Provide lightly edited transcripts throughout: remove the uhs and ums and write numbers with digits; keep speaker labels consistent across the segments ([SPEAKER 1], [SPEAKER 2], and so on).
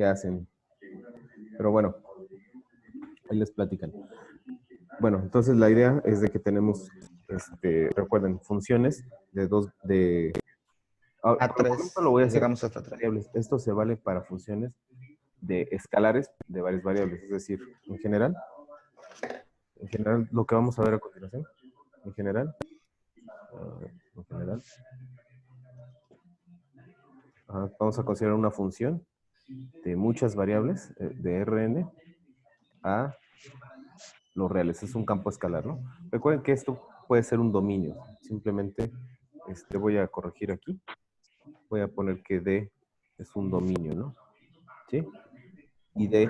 [SPEAKER 1] qué hacen. Pero bueno, ahí les platican. Bueno, entonces la idea es de que tenemos, recuerden, funciones de dos, por el momento
[SPEAKER 2] A3,
[SPEAKER 1] lo voy a hacer
[SPEAKER 2] llegamos hasta 3.
[SPEAKER 1] variables. Esto se vale para funciones de escalares de varias variables, es decir, en general, lo que vamos a ver a continuación, en general, vamos a considerar una función de muchas variables, de Rn, a los reales. Es un campo escalar, ¿no? Recuerden que esto puede ser un dominio. Simplemente voy a corregir aquí. Voy a poner que D es un dominio, ¿no? ¿Sí? Y D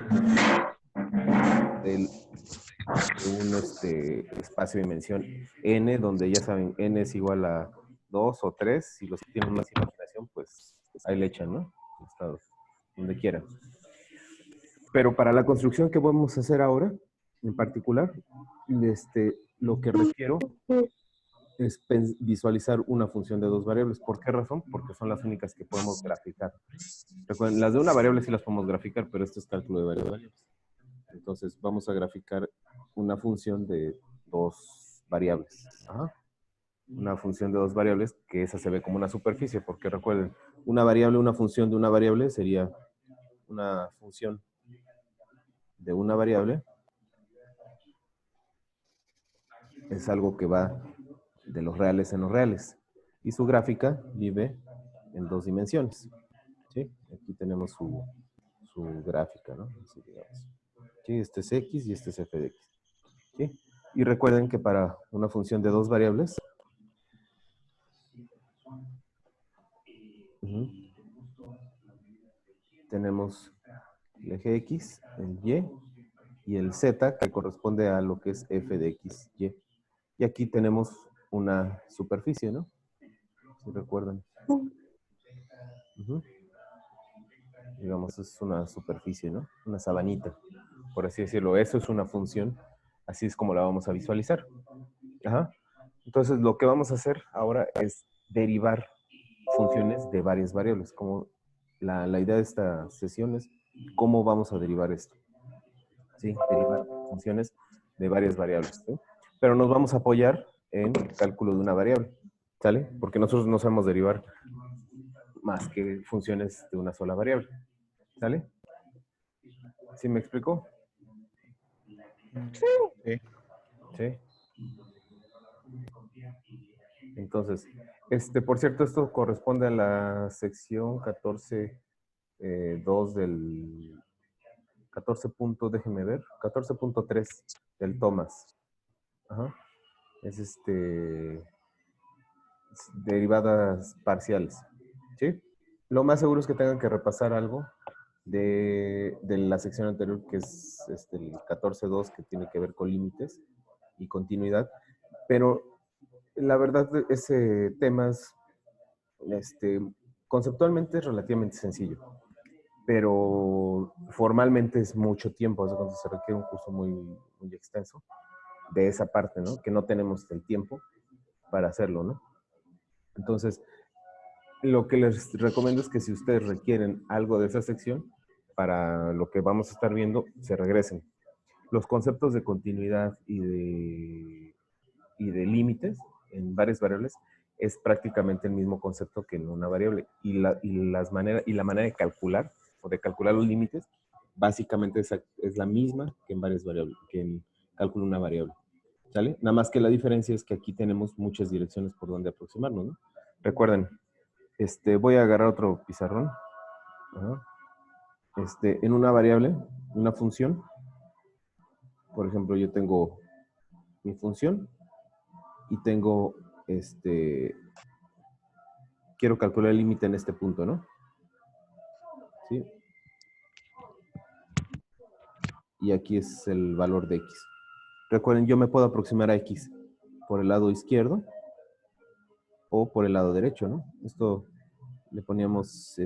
[SPEAKER 1] de un espacio de dimensión n, donde ya saben, n es igual a 2 o 3. Si los tienen más imaginación, pues ahí le echan, ¿no? Estados, donde quieran. Pero para la construcción que vamos a hacer ahora, en particular, lo que requiero es visualizar una función de dos variables. ¿Por qué razón? Porque son las únicas que podemos graficar. Recuerden, las de una variable sí las podemos graficar, pero esto es cálculo de varias variables. Entonces, vamos a graficar una función de dos variables. Ajá. Una función de dos variables, que esa se ve como una superficie, porque recuerden, una variable, una función de una variable sería una función de una variable. Es algo que va de los reales en los reales. Y su gráfica vive en dos dimensiones. ¿Sí? Aquí tenemos su gráfica, ¿no? Así, digamos. ¿Sí? Este es X y este es f de X. ¿Sí? Y recuerden que para una función de dos variables, tenemos el eje X, el Y, y el Z, que corresponde a lo que es f de X, Y. Y aquí tenemos una superficie, ¿no? Si recuerdan. Digamos, es una superficie, ¿no? Una sabanita, por así decirlo. Eso es una función, así es como la vamos a visualizar. Ajá. Entonces, lo que vamos a hacer ahora es derivar funciones de varias variables. Como la idea de esta sesión es cómo vamos a derivar esto. ¿Sí? Derivar funciones de varias variables. ¿Sí? Pero nos vamos a apoyar en el cálculo de una variable. ¿Sale? Porque nosotros no sabemos derivar más que funciones de una sola variable. ¿Sale? ¿Sí me explico?
[SPEAKER 2] Sí.
[SPEAKER 1] Sí. Entonces, por cierto, esto corresponde a la sección 14.2 del 14. Déjenme ver, 14.3 del Thomas. Ajá. Es derivadas parciales. ¿Sí? Lo más seguro es que tengan que repasar algo de la sección anterior, que es el 14.2, que tiene que ver con límites y continuidad. Pero la verdad, ese tema es, conceptualmente es relativamente sencillo, pero formalmente es mucho tiempo, o sea, cuando se requiere un curso muy, muy extenso de esa parte, ¿no? Que no tenemos el tiempo para hacerlo, ¿no? Entonces, lo que les recomiendo es que si ustedes requieren algo de esa sección, para lo que vamos a estar viendo, se regresen. Los conceptos de continuidad y de límites en varias variables es prácticamente el mismo concepto que en una variable. Y la manera de calcular o de calcular los límites básicamente es la misma que en varias variables, que en cálculo de una variable. ¿Sale? Nada más que la diferencia es que aquí tenemos muchas direcciones por donde aproximarnos, ¿no? Recuerden, voy a agarrar otro pizarrón. Ajá. En una variable, una función, por ejemplo, yo tengo mi función y tengo, quiero calcular el límite en este punto, ¿no? ¿Sí? Y aquí es el valor de X. Recuerden, yo me puedo aproximar a X por el lado izquierdo o por el lado derecho, ¿no? Esto le poníamos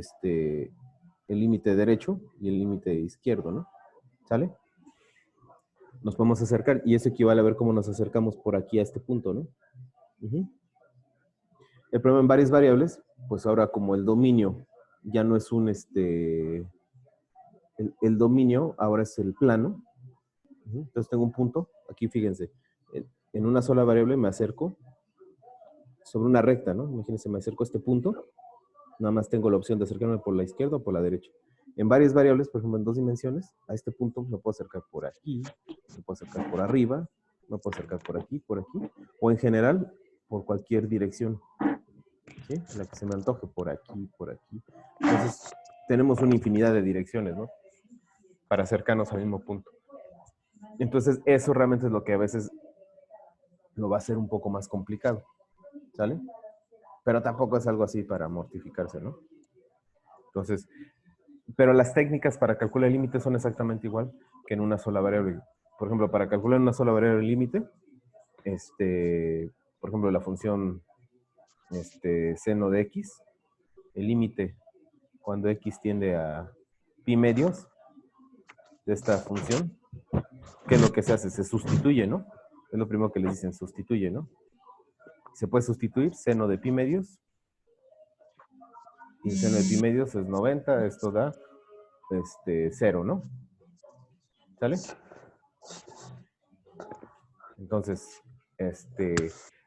[SPEAKER 1] el límite derecho y el límite izquierdo, ¿no? ¿Sale? Nos podemos acercar y eso equivale a ver cómo nos acercamos por aquí a este punto, ¿no? El problema en varias variables, pues ahora como el dominio ya no es el dominio ahora es el plano. Entonces tengo un punto, aquí fíjense, en una sola variable me acerco sobre una recta, ¿no? Imagínense, me acerco a este punto, nada más tengo la opción de acercarme por la izquierda o por la derecha. En varias variables, por ejemplo, en 2 dimensiones, a este punto me puedo acercar por aquí, me puedo acercar por arriba, me puedo acercar por aquí, o en general, por cualquier dirección, ¿sí? La que se me antoje, por aquí, por aquí. Entonces, tenemos una infinidad de direcciones, ¿no? Para acercarnos al mismo punto. Entonces, eso realmente es lo que a veces lo va a hacer un poco más complicado, ¿sale? Pero tampoco es algo así para mortificarse, ¿no? Entonces, pero las técnicas para calcular el límite son exactamente igual que en una sola variable. Por ejemplo, para calcular una sola variable el límite, por ejemplo, la función seno de x, el límite cuando x tiende a pi medios de esta función, ¿qué es lo que se hace? Se sustituye, ¿no? Es lo primero que les dicen, sustituye, ¿no? Se puede sustituir seno de pi medios, y seno de pi medios es 90, esto da 0, ¿no? ¿Sale? Entonces,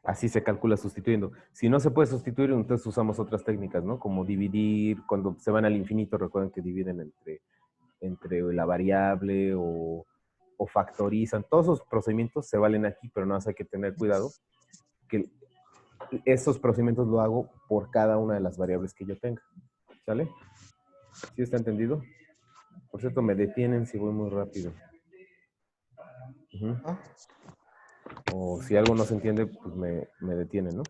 [SPEAKER 1] así se calcula sustituyendo. Si no se puede sustituir, entonces usamos otras técnicas, ¿no? Como dividir, cuando se van al infinito, recuerden que dividen entre la variable o factorizan. Todos esos procedimientos se valen aquí, pero nada más hay que tener cuidado que esos procedimientos lo hago por cada una de las variables que yo tenga. ¿Sale? ¿Sí está entendido? Por cierto, me detienen si voy muy rápido. O si algo no se entiende, pues me detienen, ¿no?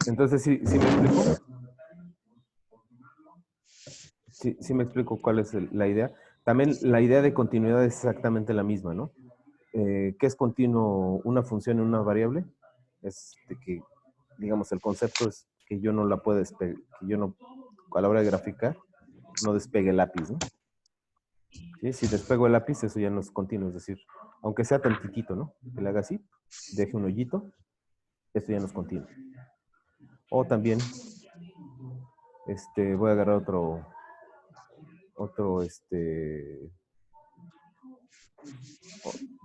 [SPEAKER 1] Entonces, ¿sí me explico? Sí me explico cuál es la idea. También la idea de continuidad es exactamente la misma, ¿no? ¿Qué es continuo una función en una variable? Es de que, digamos, el concepto es que yo no la puedo despegar, que yo no, a la hora de graficar, no despegue el lápiz, ¿no? ¿Sí? Si despego el lápiz, eso ya no es continuo, es decir, aunque sea tantitito, ¿no? Que le haga así, deje un hoyito, esto ya no es continuo. O también, voy a agarrar otro,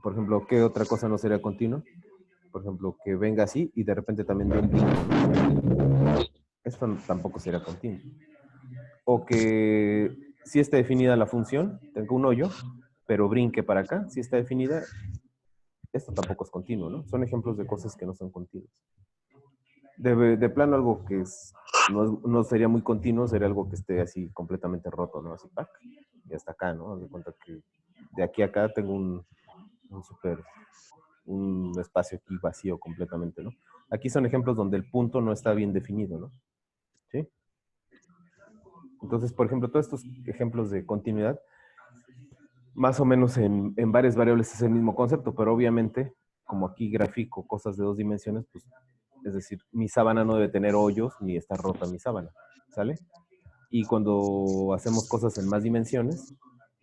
[SPEAKER 1] por ejemplo, ¿qué otra cosa no sería continua? Por ejemplo, que venga así y de repente también dé un brinco, ¿no? Esto tampoco sería continuo. O que si está definida la función, tengo un hoyo, pero brinque para acá, si está definida, esto tampoco es continuo, ¿no? Son ejemplos de cosas que no son continuas. De plano algo que no sería muy continuo, sería algo que esté así completamente roto, ¿no? Así, ¡pac! Y hasta acá, ¿no? Haz de cuenta que de aquí a acá tengo un espacio aquí vacío completamente, ¿no? Aquí son ejemplos donde el punto no está bien definido, ¿no? ¿Sí? Entonces, por ejemplo, todos estos ejemplos de continuidad, más o menos en varias variables es el mismo concepto, pero obviamente, como aquí grafico cosas de 2 dimensiones, pues, es decir, mi sábana no debe tener hoyos ni está rota mi sábana, ¿sale? Y cuando hacemos cosas en más dimensiones,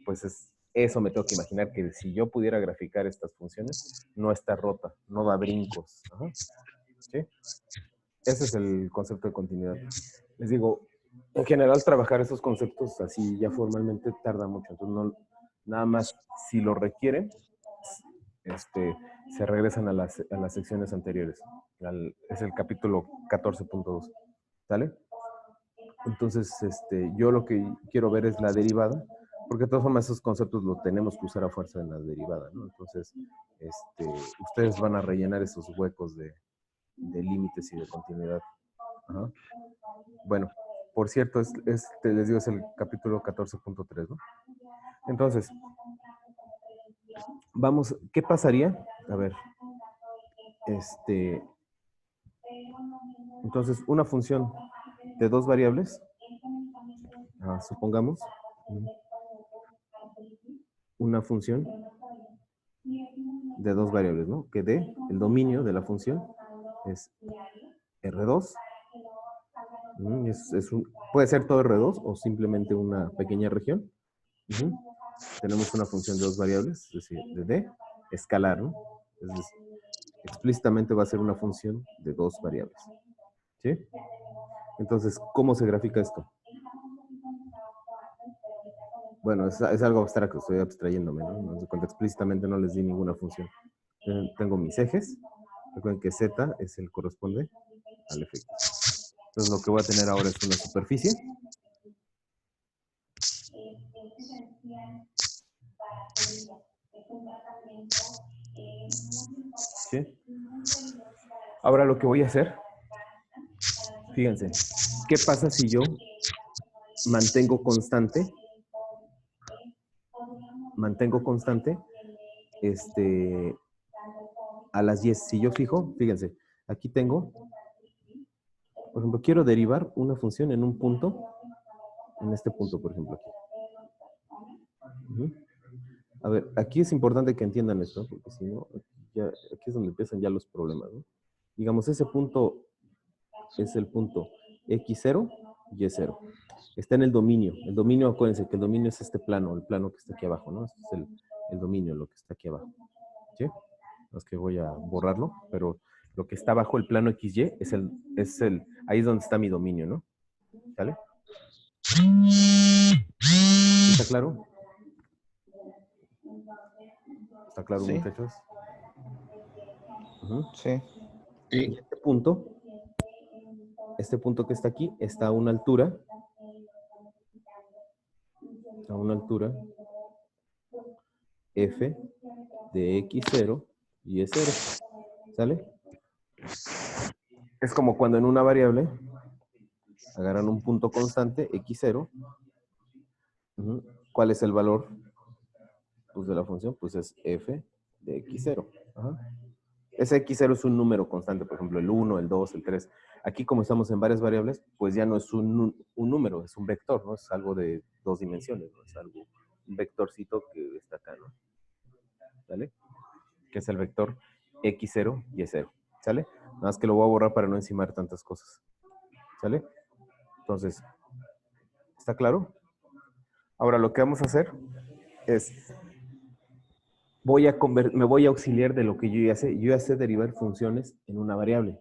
[SPEAKER 1] pues eso me tengo que imaginar que si yo pudiera graficar estas funciones, no está rota, no da brincos. Ajá. ¿Sí? Ese es el concepto de continuidad. Les digo, en general trabajar esos conceptos así ya formalmente tarda mucho. Entonces, nada más si lo requieren, se regresan a las secciones anteriores. Es el capítulo 14.2. ¿Sale? Entonces, yo lo que quiero ver es la derivada, porque de todas formas esos conceptos los tenemos que usar a fuerza en la derivada, ¿no? Entonces, ustedes van a rellenar esos huecos de límites y de continuidad. Ajá. Bueno, por cierto, les digo, es el capítulo 14.3, ¿no? Entonces, vamos, ¿qué pasaría? A ver, entonces, una función de 2 variables, supongamos, una función de 2 variables, ¿no? Que el dominio de la función es R2. Puede ser todo R2 o simplemente una pequeña región. Tenemos una función de 2 variables, es decir, de D, escalar, ¿no? Entonces, explícitamente va a ser una función de 2 variables. ¿Sí? Entonces, ¿cómo se grafica esto? Bueno, es algo abstracto, estoy abstrayéndome, ¿no? No se cuenta, explícitamente no les di ninguna función. Tengo mis ejes. Recuerden que Z es el corresponde al efecto. Entonces lo que voy a tener ahora es una superficie. ¿Sí? Ahora lo que voy a hacer, fíjense, ¿qué pasa si yo mantengo constante a las 10? Si yo fijo, fíjense, aquí tengo, por ejemplo, quiero derivar una función en un punto, en este punto, por ejemplo, aquí. A ver, aquí es importante que entiendan esto, porque si no, aquí es donde empiezan ya los problemas, ¿no? Digamos, ese punto es el punto x0, y0. Está en el dominio. El dominio, acuérdense que el dominio es este plano, el plano que está aquí abajo, ¿no? Este es el dominio, lo que está aquí abajo. ¿Sí? No es que voy a borrarlo, pero lo que está bajo el plano XY ahí es donde está mi dominio, ¿no? ¿Sale? ¿Está claro? ¿Está claro,
[SPEAKER 2] Sí.
[SPEAKER 1] muchachos?
[SPEAKER 2] Sí.
[SPEAKER 1] Y este punto que está aquí, está a una altura f de x0 y y0. ¿Sale? Es como cuando en una variable agarran un punto constante, x0. ¿Cuál es el valor pues, de la función? Pues es f de x0. Ese x0 es un número constante, por ejemplo, el 1, el 2, el 3. Aquí, como estamos en varias variables, pues ya no es un número, es un vector, ¿no? Es algo de 2 dimensiones, ¿no? Es algo, un vectorcito que está acá, ¿no? ¿Sale? Que es el vector x0 y y0. ¿Sale? Nada más que lo voy a borrar para no encimar tantas cosas. ¿Sale? Entonces, ¿está claro? Ahora lo que vamos a hacer es, me voy a auxiliar de lo que yo ya sé. Yo ya sé derivar funciones en una variable.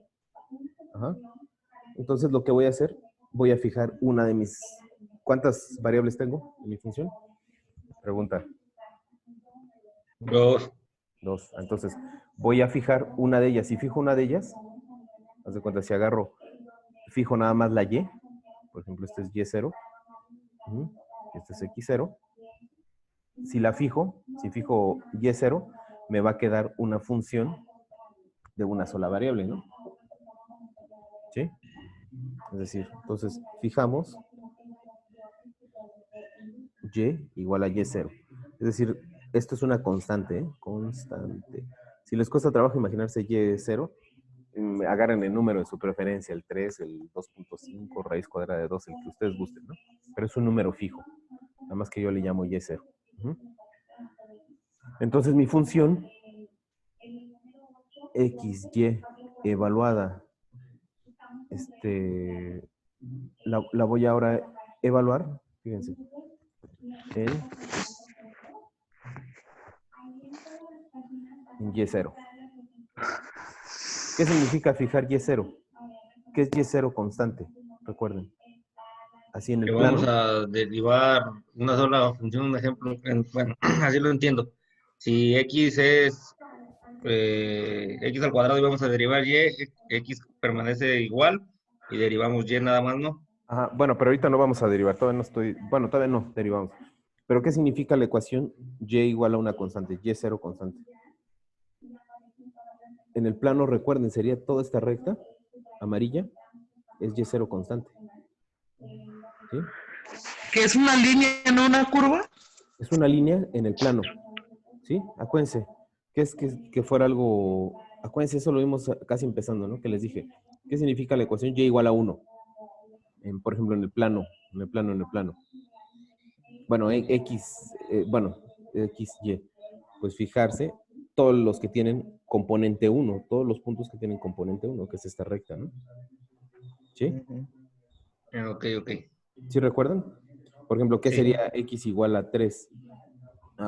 [SPEAKER 1] Entonces lo que voy a hacer, voy a fijar una de mis... ¿Cuántas variables tengo en mi función? Pregunta.
[SPEAKER 3] Dos.
[SPEAKER 1] Entonces, voy a fijar una de ellas. Si fijo una de ellas, haz de cuenta, si fijo nada más la y, por ejemplo, este es y0, este es x0. Si fijo y0, me va a quedar una función de una sola variable, ¿no? ¿Sí? Es decir, entonces fijamos y igual a y0. Es decir, esto es una constante, ¿eh? Constante. Si les cuesta trabajo imaginarse y0, agarren el número de su preferencia, el 3, el 2.5, raíz cuadrada de 2, el que ustedes gusten, ¿no? Pero es un número fijo. Nada más que yo le llamo y0. Entonces mi función xy evaluada, la voy ahora a evaluar, fíjense, en y0. ¿Qué significa fijar y0? ¿Qué es y0 constante? Recuerden. Así en el
[SPEAKER 3] Que
[SPEAKER 1] plano.
[SPEAKER 3] vamos a derivar una sola función, un ejemplo, bueno, así lo entiendo. Si x es x al cuadrado y vamos a derivar y, x permanece igual y derivamos y nada más, ¿no?
[SPEAKER 1] Ajá, bueno, pero ahorita no vamos a derivar, todavía no derivamos. Pero ¿qué significa la ecuación y igual a una constante? Y0 constante. En el plano, recuerden, sería toda esta recta amarilla, es y0 constante. ¿Sí?
[SPEAKER 4] ¿Que es una línea, no una curva?
[SPEAKER 1] Es una línea en el plano. ¿Sí? Acuérdense, que es que fuera algo... Acuérdense, eso lo vimos casi empezando, ¿no? Que les dije, ¿qué significa la ecuación y igual a 1? Por ejemplo, en el plano. Bueno, XY. Pues fijarse, todos los que tienen componente 1, todos los puntos que tienen componente 1, que es esta recta, ¿no? ¿Sí?
[SPEAKER 3] Ok.
[SPEAKER 1] ¿Sí recuerdan? Por ejemplo, ¿qué
[SPEAKER 3] Sí.
[SPEAKER 1] sería X igual a 3?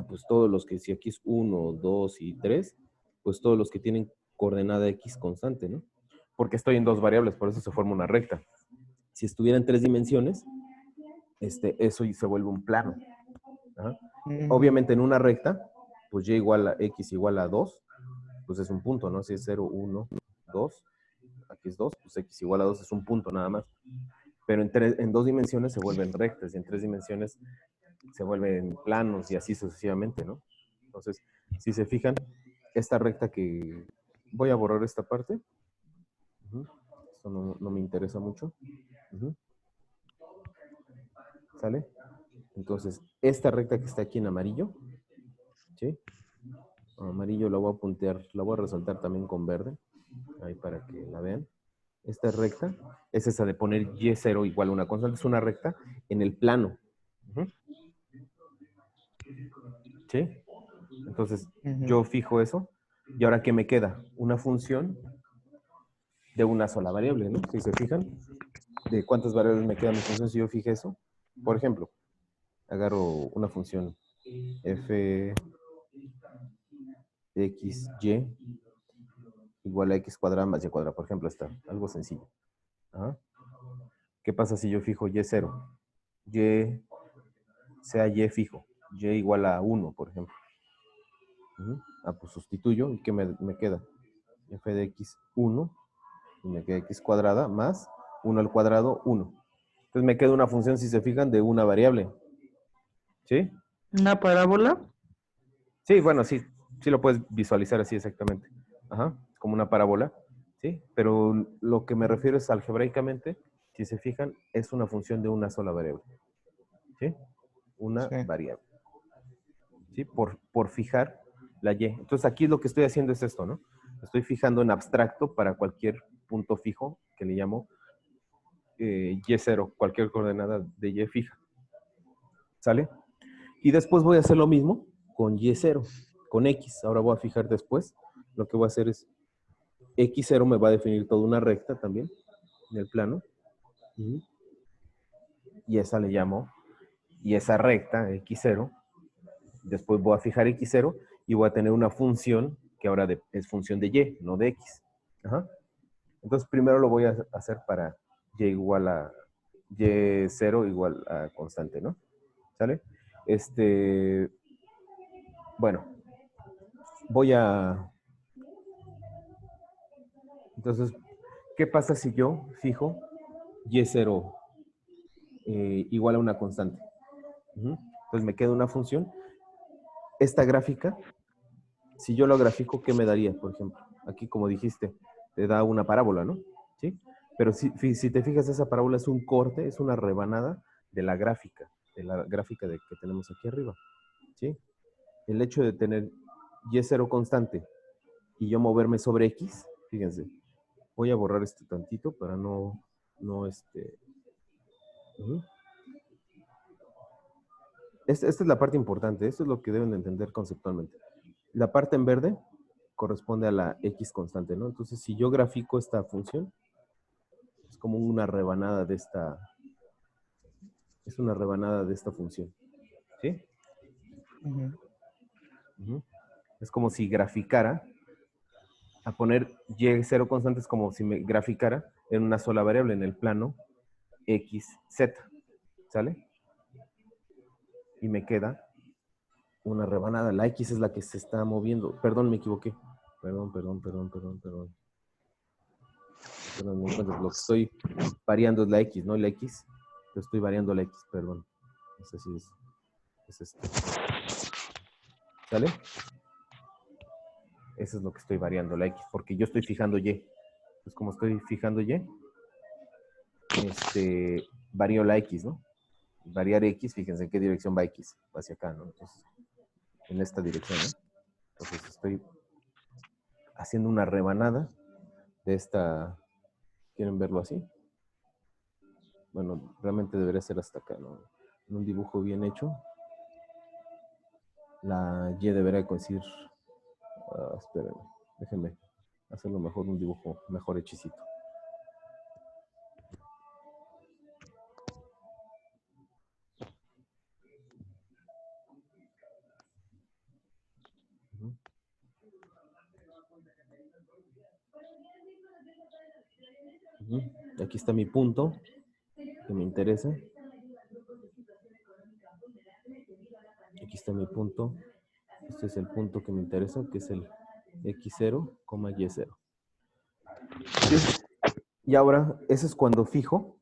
[SPEAKER 1] Pues todos los que, si aquí es 1, 2 y 3, pues todos los que tienen coordenada X constante, ¿no? Porque estoy en dos variables, por eso se forma una recta. Si estuviera en 3 dimensiones, eso se vuelve un plano. Ajá. Obviamente en una recta, pues y igual a x igual a 2, pues es un punto, ¿no? Si es 0, 1, 2, aquí es 2, pues x igual a 2 es un punto nada más. Pero en 2 dimensiones se vuelven rectas y en 3 dimensiones se vuelven planos y así sucesivamente, ¿no? Entonces, si se fijan, esta recta que... Voy a borrar esta parte. Esto no me interesa mucho. ¿Sale? Entonces, esta recta que está aquí en amarillo, ¿sí? Amarillo la voy a puntear, la voy a resaltar también con verde, ahí para que la vean. Esta recta es esa de poner y0 igual a una constante, es una recta en el plano. ¿Sí? Entonces, yo fijo eso, y ahora ¿qué me queda? Una función de una sola variable, ¿no? Si se fijan, de cuántas variables me queda mi función si yo fije eso. Por ejemplo, agarro una función f de x, y igual a x cuadrada más y cuadrada. Por ejemplo, está algo sencillo. Ajá. ¿Qué pasa si yo fijo y0? Y sea y fijo. Y igual a 1, por ejemplo. Pues sustituyo. ¿Y qué me queda? F de x, 1. Y me queda x cuadrada más 1 al cuadrado, 1. Entonces me queda una función, si se fijan, de una variable. ¿Sí?
[SPEAKER 4] ¿Una parábola?
[SPEAKER 1] Sí, bueno, sí lo puedes visualizar así exactamente. Ajá, como una parábola, ¿sí? Pero lo que me refiero es algebraicamente, si se fijan, es una función de una sola variable. ¿Sí? Una variable. ¿Sí? Por fijar la y. Entonces aquí lo que estoy haciendo es esto, ¿no? Estoy fijando en abstracto para cualquier punto fijo, que le llamo y0, cualquier coordenada de y fija. ¿Sale? Y después voy a hacer lo mismo con y0, con x. Ahora voy a fijar después. Lo que voy a hacer es x0 me va a definir toda una recta también en el plano. Y esa le llamo, y esa recta, x0, después voy a fijar x0 y voy a tener una función que ahora es función de y, no de x. Ajá. Entonces primero lo voy a hacer para y igual a y0 igual a constante, ¿no? ¿Sale? Bueno, voy a... Entonces, ¿qué pasa si yo fijo y0 igual a una constante? Entonces me queda una función. Esta gráfica, si yo lo grafico, ¿qué me daría, por ejemplo? Aquí, como dijiste, te da una parábola, ¿no? ¿Sí? Pero si te fijas, esa parábola es un corte, es una rebanada de la gráfica que tenemos aquí arriba. ¿Sí? El hecho de tener y0 constante y yo moverme sobre x, fíjense, voy a borrar esto tantito para no Esta es la parte importante, esto es lo que deben de entender conceptualmente. La parte en verde corresponde a la x constante, ¿no? Entonces, si yo grafico esta función, es como una rebanada de esta, es una rebanada de esta función, ¿sí? Es como si graficara, a poner y0 constante es como si me graficara en una sola variable, en el plano x, z, ¿sale? Y me queda una rebanada. La x es la que se está moviendo. Perdón, me equivoqué. Perdón. Lo que estoy variando es la x, ¿no? La x. Yo estoy variando la x, perdón. No sé si es esto. ¿Sale? Eso es lo que estoy variando, la x, porque yo estoy fijando y. Entonces, como estoy fijando y, varío la x, ¿no? Variar x, fíjense en qué dirección va x. Va hacia acá, ¿no? Entonces, en esta dirección, ¿no? Entonces, estoy haciendo una rebanada de esta. ¿Quieren verlo así? Bueno, realmente debería ser hasta acá, ¿no? En un dibujo bien hecho, la y debería coincidir. Espérenme, déjenme hacerlo mejor, un dibujo mejor hechicito. Aquí está mi punto que me interesa. Aquí está mi punto. Este es el punto que me interesa, que es el x0, y0. ¿Sí? Y ahora, eso es cuando fijo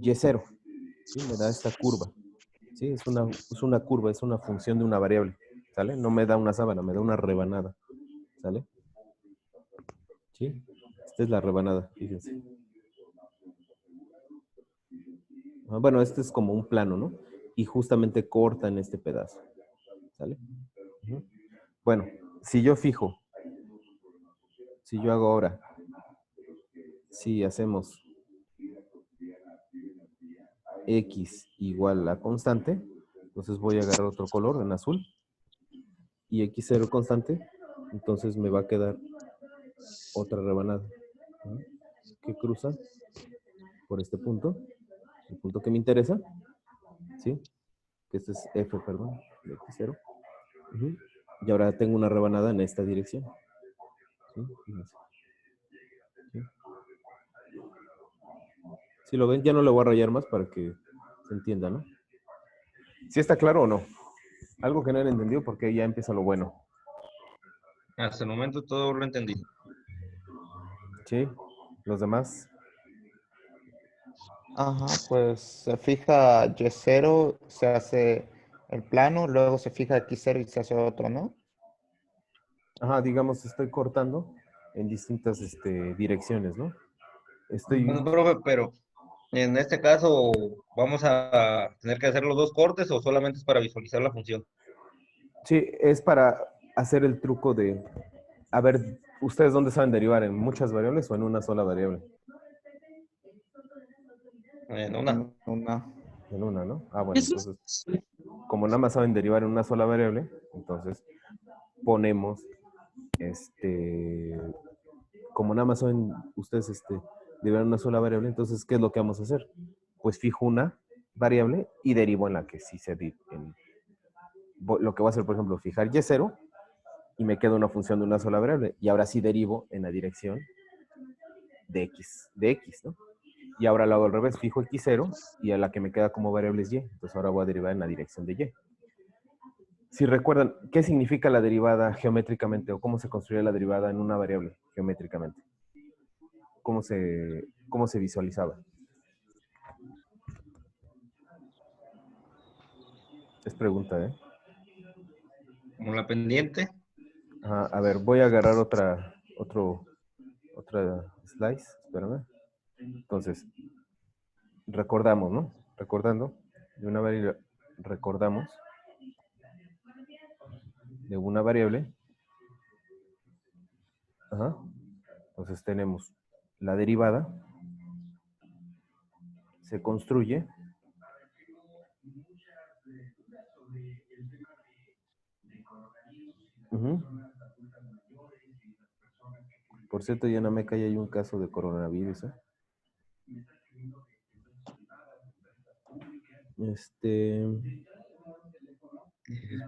[SPEAKER 1] y0. ¿Sí? Me da esta curva. ¿Sí? Es una curva, es una función de una variable. ¿Sale? No me da una sábana, me da una rebanada. ¿Sale? ¿Sí? Esta es la rebanada, fíjense. Bueno, este es como un plano, ¿no? Y justamente corta en este pedazo. ¿Sale? Bueno, si yo fijo, si yo hago ahora, si hacemos x igual a constante, entonces voy a agarrar otro color en azul, y x0 constante, entonces me va a quedar otra rebanada, ¿no? Que cruza por este punto, el punto que me interesa, ¿sí? Que este es f, perdón, de x0. Y ahora tengo una rebanada en esta dirección. ¿Sí? Fíjense. ¿Sí? Si lo ven, ya no le voy a rayar más para que se entienda, ¿no? ¿Sí está claro o no? Algo que no han entendido porque ya empieza lo bueno.
[SPEAKER 3] Hasta el momento todo lo entendí.
[SPEAKER 1] ¿Sí? ¿Los demás?
[SPEAKER 2] Ajá, pues se fija Y0, se hace el plano, luego se fija X0 y se hace otro, ¿no?
[SPEAKER 1] Ajá, digamos, estoy cortando en distintas direcciones, ¿no?
[SPEAKER 3] Bueno, profe, pero en este caso, ¿vamos a tener que hacer los dos cortes o solamente es para visualizar la función?
[SPEAKER 1] Sí, es para hacer el truco de, a ver, ¿ustedes dónde saben derivar? ¿En muchas variables o en una sola variable?
[SPEAKER 3] En una.
[SPEAKER 2] Una.
[SPEAKER 1] En una, ¿no? Ah, bueno,
[SPEAKER 4] Eso
[SPEAKER 1] entonces,
[SPEAKER 4] es-
[SPEAKER 1] como nada más saben derivar en una sola variable, entonces ponemos, como nada más saben ustedes, derivar en una sola variable, entonces, ¿qué es lo que vamos a hacer? Pues fijo una variable y derivo en la que sí se lo que voy a hacer, por ejemplo, fijar y0 y me queda una función de una sola variable. Y ahora sí derivo en la dirección de x, ¿no? Y ahora lo hago al revés, fijo x0 y a la que me queda como variable es y. Entonces ahora voy a derivar en la dirección de y. Si recuerdan, ¿qué significa la derivada geométricamente o cómo se construye la derivada en una variable geométricamente? ¿Cómo se visualizaba? Es pregunta, ¿eh?
[SPEAKER 3] Como la pendiente.
[SPEAKER 1] A ver, voy a agarrar otra slice, espérame. Entonces, recordamos, ¿no? Recordando, recordamos de una variable. Ajá. Entonces tenemos la derivada, se construye, por cierto, ya en Ameca ya hay un caso de coronavirus, ¿eh?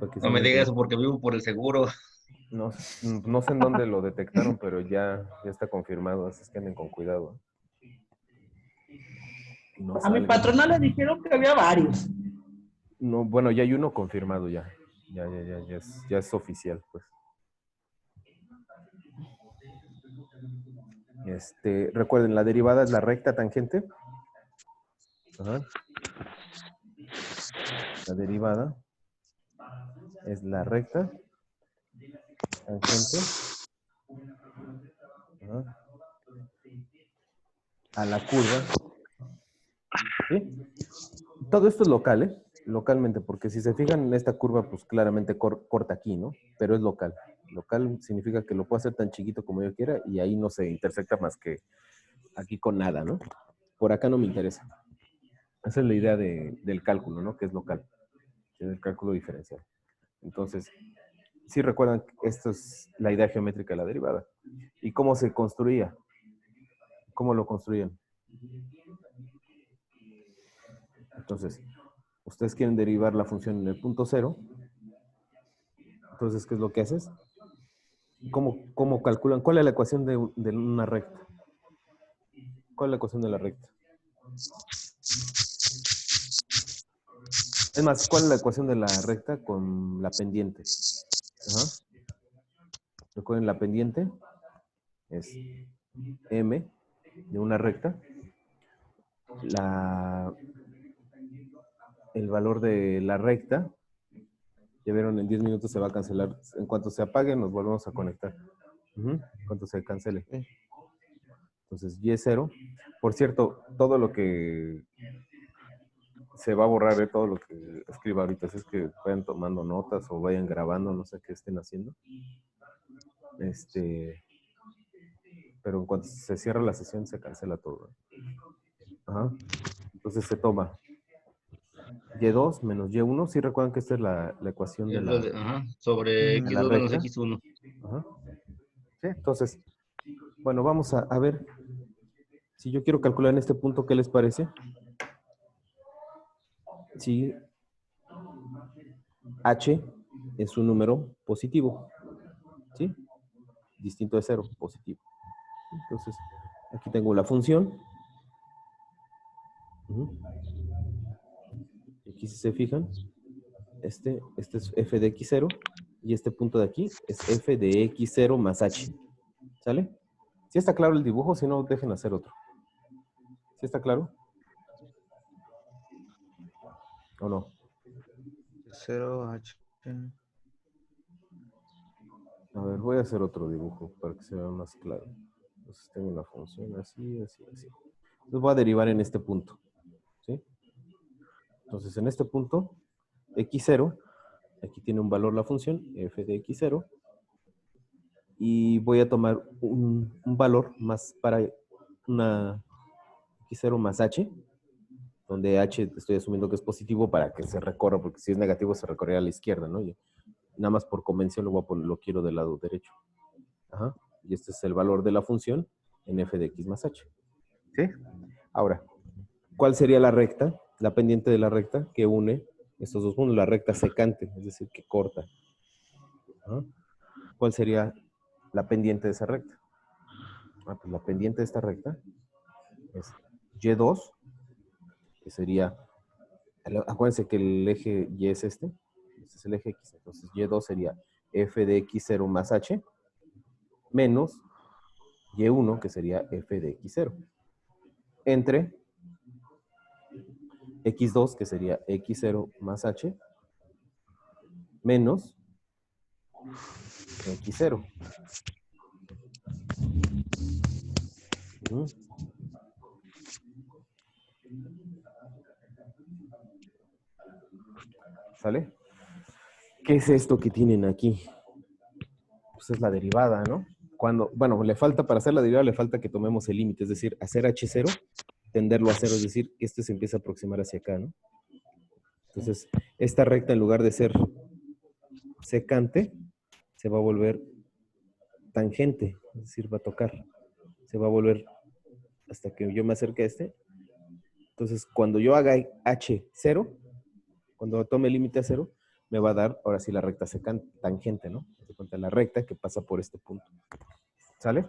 [SPEAKER 1] Para que se
[SPEAKER 3] No me
[SPEAKER 1] den
[SPEAKER 3] digas
[SPEAKER 1] cuenta.
[SPEAKER 3] eso porque vivo por el seguro.
[SPEAKER 1] No sé en dónde lo detectaron, pero ya está confirmado, así es que anden con cuidado. No
[SPEAKER 4] A mi
[SPEAKER 1] salgan.
[SPEAKER 4] patrona le dijeron que había varios.
[SPEAKER 1] No, bueno, ya hay uno confirmado ya. Ya es oficial, pues. Recuerden, la derivada es la recta tangente. Ajá. La derivada es la recta tangente, ajá, a la curva. ¿Sí? Todo esto es local, ¿eh? Localmente, porque si se fijan en esta curva, pues claramente corta aquí, ¿no? Pero es local. Local significa que lo puedo hacer tan chiquito como yo quiera y ahí no se intersecta más que aquí con nada, ¿no? Por acá no me interesa. Esa es la idea del cálculo, ¿no? Que es local, que es el cálculo diferencial. Entonces, sí recuerdan que esto es la idea geométrica de la derivada. ¿Y cómo se construía? ¿Cómo lo construían? Entonces, ustedes quieren derivar la función en el punto cero. Entonces, ¿qué es lo que haces? ¿Cómo calculan? ¿Cuál es la ecuación de una recta? ¿Cuál es la ecuación de la recta? Es más, ¿cuál es la ecuación de la recta con la pendiente? Ajá. Recuerden, la pendiente es m de una recta. El valor de la recta, ya vieron, en 10 minutos se va a cancelar. En cuanto se apague, nos volvemos a conectar. En cuanto se cancele.
[SPEAKER 2] Sí.
[SPEAKER 1] Entonces, y es 0. Por cierto, todo lo que se va a borrar, todo lo que escriba ahorita, si es que vayan tomando notas o vayan grabando, no sé qué estén haciendo. Pero en cuanto se cierra la sesión, se cancela todo. Ajá. Entonces se toma y2 menos y1. ¿Sí recuerdan que esta es la ecuación de
[SPEAKER 3] Ajá, sobre
[SPEAKER 1] la
[SPEAKER 3] x2 menos
[SPEAKER 1] recta?
[SPEAKER 3] x1.
[SPEAKER 1] Ajá. Sí, entonces, bueno, vamos a ver. Si yo quiero calcular en este punto, ¿qué les parece? Si h es un número positivo, ¿sí? Distinto de 0, positivo. Entonces, aquí tengo la función. Aquí, si se fijan, este es f de x0 y este punto de aquí es f de x0 más h. ¿Sale? ¿Sí está claro el dibujo? Si no, dejen hacer otro. ¿Sí está claro? ¿O no?
[SPEAKER 2] 0H.
[SPEAKER 1] A ver, voy a hacer otro dibujo para que se vea más claro. Entonces tengo una función así, así, así. Entonces voy a derivar en este punto. ¿Sí? Entonces en este punto, x0, aquí tiene un valor la función, f de x0, y voy a tomar un valor más para una x0 más h, donde h estoy asumiendo que es positivo para que se recorra, porque si es negativo se recorrería a la izquierda, ¿no? Y nada más por convención lo quiero del lado derecho. Ajá. Y este es el valor de la función en f de x más h. ¿Sí? Ahora, ¿cuál sería la recta? La pendiente de la recta que une estos dos puntos, la recta secante, es decir, que corta. ¿Ah? ¿Cuál sería la pendiente de esa recta? Pues la pendiente de esta recta es y2, que sería, acuérdense que el eje y es este es el eje x, entonces y2 sería f de x0 más h, menos y1, que sería f de x0, entre x2, que sería x0 más h, menos x0. ¿Sale? ¿Qué es esto que tienen aquí? Pues es la derivada, ¿no? Bueno, le falta, para hacer la derivada, le falta que tomemos el límite, es decir, hacer h0, tenderlo a 0, es decir, que este se empieza a aproximar hacia acá, ¿no? Entonces, esta recta, en lugar de ser secante, se va a volver tangente, es decir, va a tocar. Se va a volver hasta que yo me acerque a este. Entonces, cuando yo haga h0, cuando tome el límite a 0, me va a dar, ahora sí, la recta secante, tangente, ¿no? Se cuenta la recta que pasa por este punto. ¿Sale?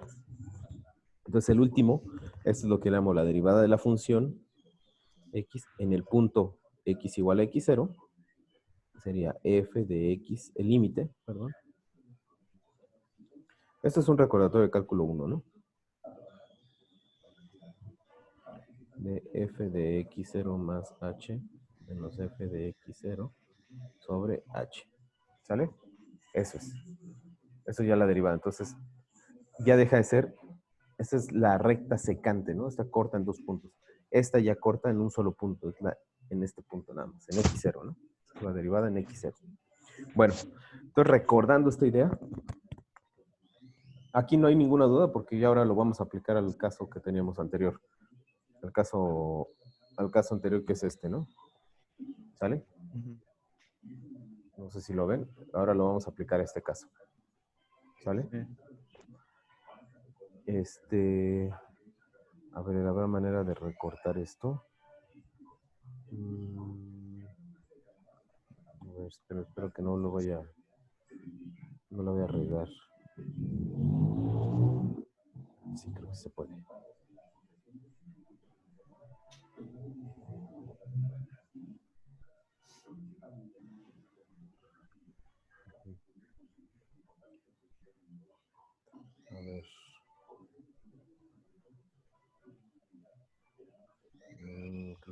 [SPEAKER 1] Entonces, el último, esto es lo que llamo la derivada de la función x en el punto x igual a x0, sería f de x, el límite, perdón. Esto es un recordatorio de cálculo 1, ¿no? De f de x0 más h menos f de x0 sobre h. ¿Sale? Eso es. Eso ya la derivada. Entonces, ya deja de ser, esta es la recta secante, ¿no? Esta corta en 2 puntos. Esta ya corta en un solo punto, es en este punto nada más, en x0, ¿no? Es la derivada en x0. Bueno, entonces recordando esta idea, aquí no hay ninguna duda porque ya ahora lo vamos a aplicar al caso que teníamos anterior. Al caso anterior que es este, ¿no? ¿Sale? No sé si lo ven. Ahora lo vamos a aplicar a este caso. ¿Sale? A ver, ¿habrá manera de recortar esto? A ver, espero que no lo vaya a regar. Sí, creo que se puede.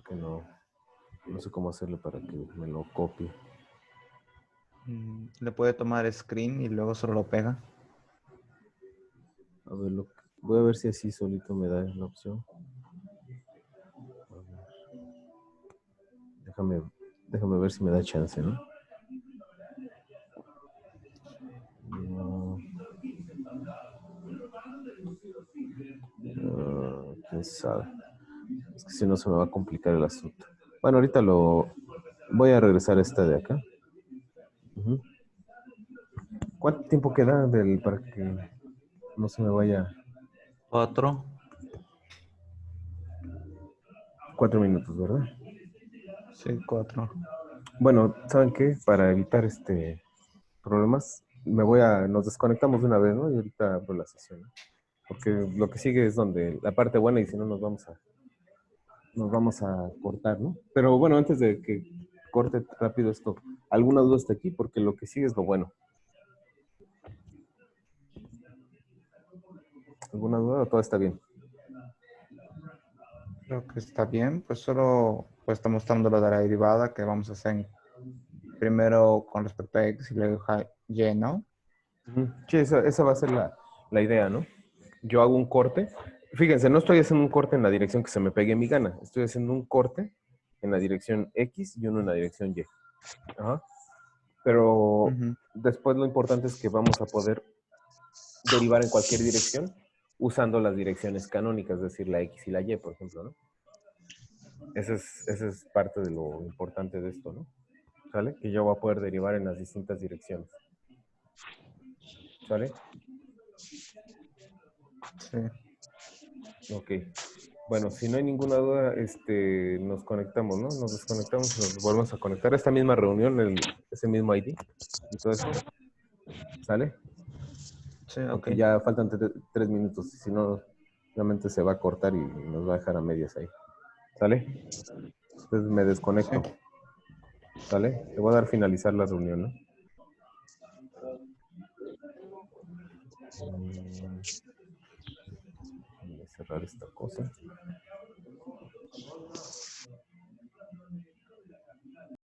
[SPEAKER 1] que no sé cómo hacerle para que me lo copie.
[SPEAKER 2] Le puede tomar screen y luego solo lo pega.
[SPEAKER 1] A ver, voy a ver si así solito me da la opción. A ver. Déjame ver si me da chance, ¿no? Quién sabe. Es que si no se me va a complicar el asunto. Bueno, ahorita voy a regresar a esta de acá. Ujú. ¿Cuánto tiempo queda para que no se me vaya?
[SPEAKER 2] 4.
[SPEAKER 1] 4 minutos, ¿verdad?
[SPEAKER 2] Sí, 4.
[SPEAKER 1] Bueno, ¿saben qué? Para evitar problemas, nos desconectamos de una vez, ¿no? Y ahorita abro la sesión, ¿no? Porque lo que sigue es donde la parte buena y si no nos vamos a cortar, ¿no? Pero bueno, antes de que corte rápido esto, ¿alguna duda hasta aquí? Porque lo que sigue es lo bueno. ¿Alguna duda o todo está bien?
[SPEAKER 2] Creo que está bien. Pues solo pues está mostrando lo de la derivada que vamos a hacer primero con respecto a X y luego a Y, ¿no?
[SPEAKER 1] Ujú. Sí, esa va a ser la idea, ¿no? Yo hago un corte. Fíjense, no estoy haciendo un corte en la dirección que se me pegue mi gana. Estoy haciendo un corte en la dirección X y uno en la dirección Y. Ajá. Pero después lo importante es que vamos a poder derivar en cualquier dirección usando las direcciones canónicas, es decir, la X y la Y, por ejemplo, ¿no? Esa es parte de lo importante de esto, ¿no? ¿Sale? Que yo voy a poder derivar en las distintas direcciones. ¿Sale?
[SPEAKER 2] Sí.
[SPEAKER 1] Ok. Bueno, si no hay ninguna duda, nos conectamos, ¿no? Nos desconectamos y nos volvemos a conectar a esta misma reunión, ese mismo ID y todo eso. ¿Sale?
[SPEAKER 2] Sí, ok.
[SPEAKER 1] Porque ya faltan 3 minutos, si no, realmente se va a cortar y nos va a dejar a medias ahí. ¿Sale? Entonces me desconecto.
[SPEAKER 2] Sí.
[SPEAKER 1] ¿Sale? Le voy a dar finalizar la reunión, ¿no? Voy a cerrar esta cosa.